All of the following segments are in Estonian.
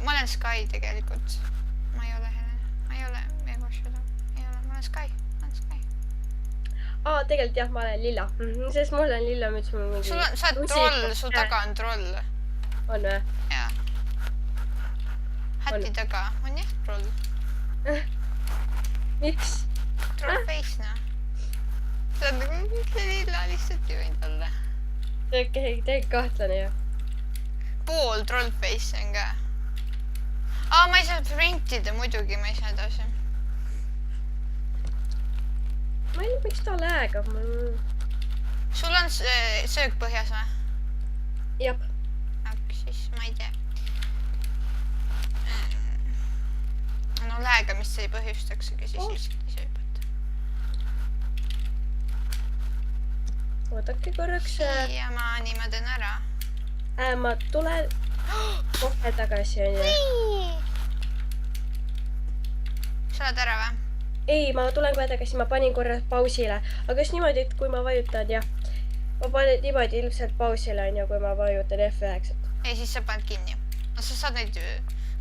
Ma olen Sky tegelikult. Ma ei ole Helena. Ma ei ole Megashada. Ei ole, ma olen Sky. Tegelikult jah, ma olen lilla. Sest mul on lilla müts. Sa oled troll, su taga on troll. On või? Jaa. Hätti taga on jah troll. Miks? Troll face, noh. Sa oled nagu lilla lihtsalt ju võinud olla. Tegelikult kahtlane ju. Pool troll face on ka. Ma ei saa printida, muidugi ma ei saa edasi. Ma ei tea, miks ta läägab. Sul on söök põhjas või? Jab. Siis ma ei tea. No läägamist see ei põhjustaksegi, siis lihtsalt ei sööbata. Oodake korraks. Siiamaani ma teen ära. Ma tulen kohe tagasi, on ju. Sa oled ära või? Ei, ma tulen kohe tagasi, ma panin korra pausile. Aga just niimoodi, et kui ma vajutan, jah. Ma panen niimoodi ilmselt pausile, on ju, kui ma vajutan F9. Ei, siis sa paned kinni. No sa saad neid,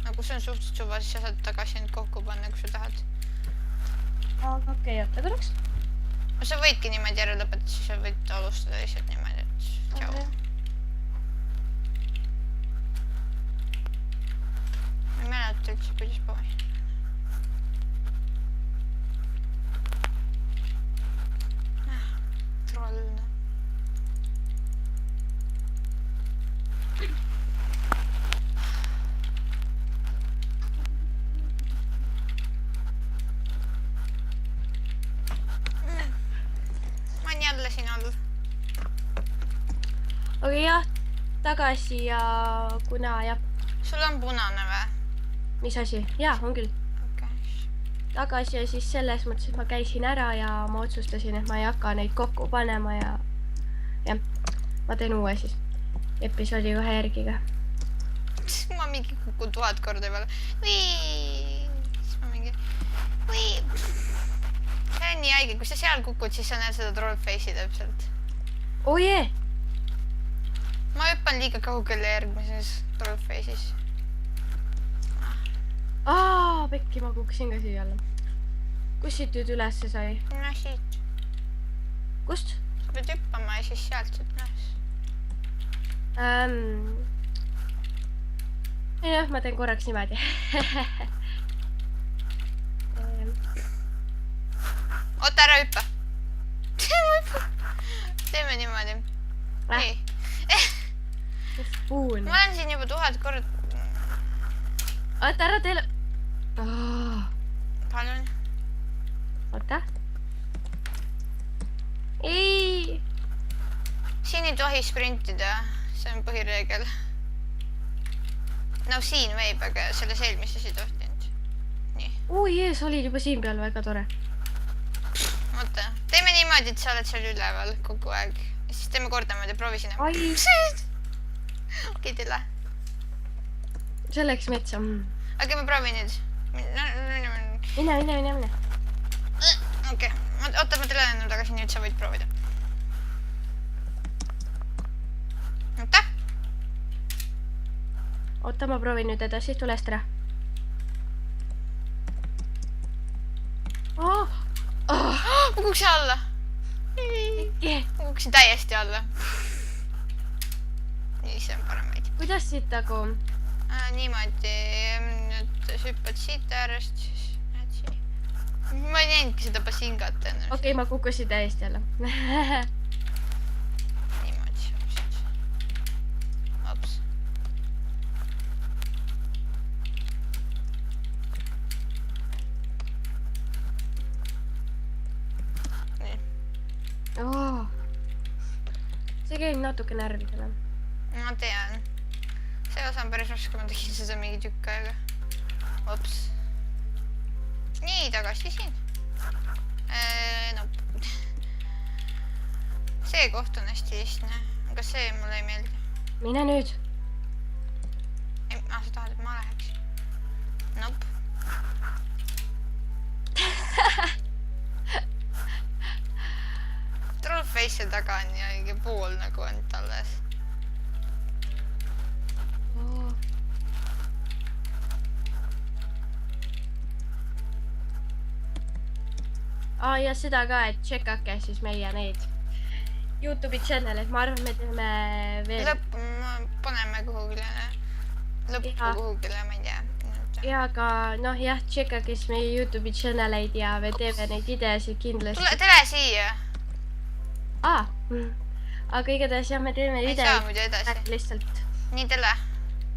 nagu see on suhteliselt suva, siis sa saad tagasi end kokku panna, kui sa tahad. Okei, oota korraks. No sa võidki niimoodi ära lõpetada, siis sa võid alustada lihtsalt niimoodi, et tšau. Ma ei mäleta üldse, kuidas pausi. Troll. Ma olen jälle siin all. Aga jah, tagasi ja kuna jah. Sul on punane või? Mis asi? Jaa, on küll. Tagasi ja siis selles mõttes, et ma käisin ära ja ma otsustasin, et ma ei hakka neid kokku panema ja ma teen uue siis episoodi kohe järgiga. Ma mingi kukun 1000 korda peale. Siis ma mingi... See on nii haige, kui sa seal kukud, siis sa näed seda trollface'i täpselt. Oh jee! Ma hüppan liiga kaugele järgmises trollface'is. Pekki, ma kukkusin ka siia alla. Kus siit nüüd ülesse sai? No siit. Kust? Sa pead hüppama ja siis sealt siit üles. Jah, ma teen korraks niimoodi. Oota, ära hüppa. Teeme niimoodi. Nii. Puun. Ma olen siin juba 1000 korda. Oota, ära teile... Palun. Oota. Ei. Siin ei tohi sprintida. See on põhireegel. No siin võib, aga selles eelmises ei tohtinud. Nii. Jees, olid juba siin peal, väga tore. Oota. Teeme niimoodi, et sa oled seal üleval kogu aeg. Ja siis teeme kordamööda, proovi sinna. Ai. Okei, tule. See läks metsa. Okei, ma proovin nüüd. Mine. Okei. Oota, ma tulen enam tagasi, nüüd sa võid proovida. Oota. Oota, ma proovin nüüd edasi, tulest ära. Ma kukuksin alla. Ma kukuksin täiesti alla. Nii, see on parem veidi. Kuidas siit nagu? Niimoodi, nüüd hüppad siit äärest, siis näed siia. Ma ei näinudki seda basingat enne. Okei, ma kukkusin täiesti alla. Niimoodi, hops. Nii. See käib natuke närvidele. Ma tean. See osa on päris raske, ma tegin seda mingi tükk aega. Hops. Nii, tagasi siin. No. See koht on hästi lihtne, aga see mulle ei meeldi. Mine nüüd. Sa tahad, et ma läheks? Nope. Trollface'i taga on ja õige pool nagu on talles. Ja seda ka, et tšekkake siis meie neid Youtube'i channel'id, ma arvan, me teeme veel. Paneme kuhugile, lõppu kuhugile, ma ei tea. Ja aga noh jah, tšekkake siis meie Youtube'i channel'id ja me teeme neid videosid kindlasti. Tule siia. Aga igatahes jah, me teeme videoid. Ei saa muidu edasi. Lihtsalt. Nii tele.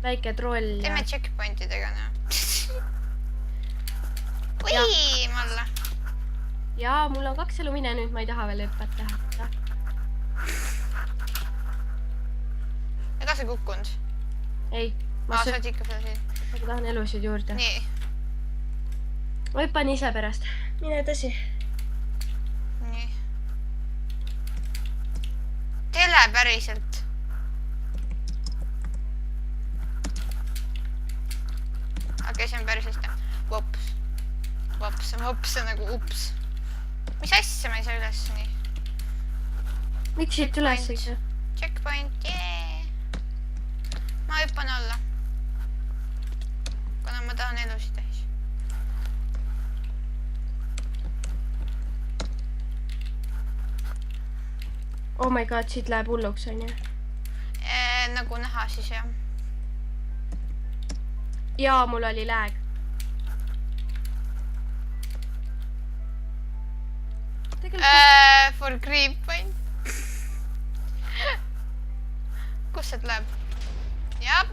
Väike troll. Teeme checkpointidega, Ui, malla. Ja mul on 2 elu mine nüüd, ma ei taha veel hüppata. Ega sa kukkunud? Ei. Sa oled ikka seda siin. Ma tahan elusid juurde. Nii. Ma hüppan ise pärast. Mine edasi. Nii. Tele päriselt. Okei, see on päris hästi. Vops nagu ups. Mis asja ma ei saa üles nii? Miks siit üles ikka? Checkpoint, jee! Ma hüppan alla. Kuna ma tahan elusid täis. Oh my god, siit läheb hulluks, on ju? Nagu näha siis, jah. Ja mul oli lag. For creep point. Kus see läheb? Jah.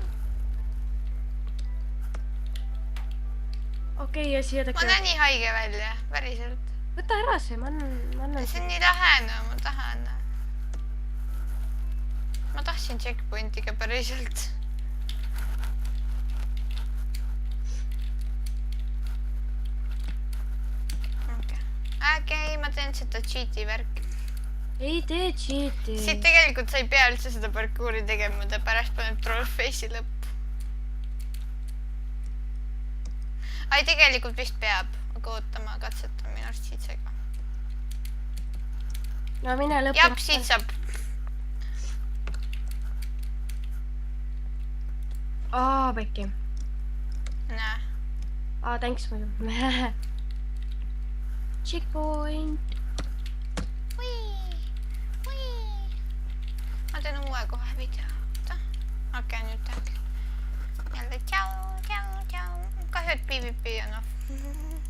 Okei, ja siia Ma näen nii haige välja, päriselt. Võta ära see, ma annan. See on nii lahe, ma tahan. Ma tahtsin checkpointiga päriselt. Okei, ma teen seda cheat'i värk. Ei tee cheat'i. Siit tegelikult sa ei pea üldse seda parkuuri tegema, ta pärast paneb trollface'i lõppu. Ai, tegelikult vist peab, aga oota, ma katsetan minu arust siit sega. No mine lõppu. Jab, siit saab. Pekki. Näe. Thanks muidu. Checkpoint. Ma teen uue kohe video. Okei, nüüd tänk. Jälle tšau. Kahju, et PvP on off.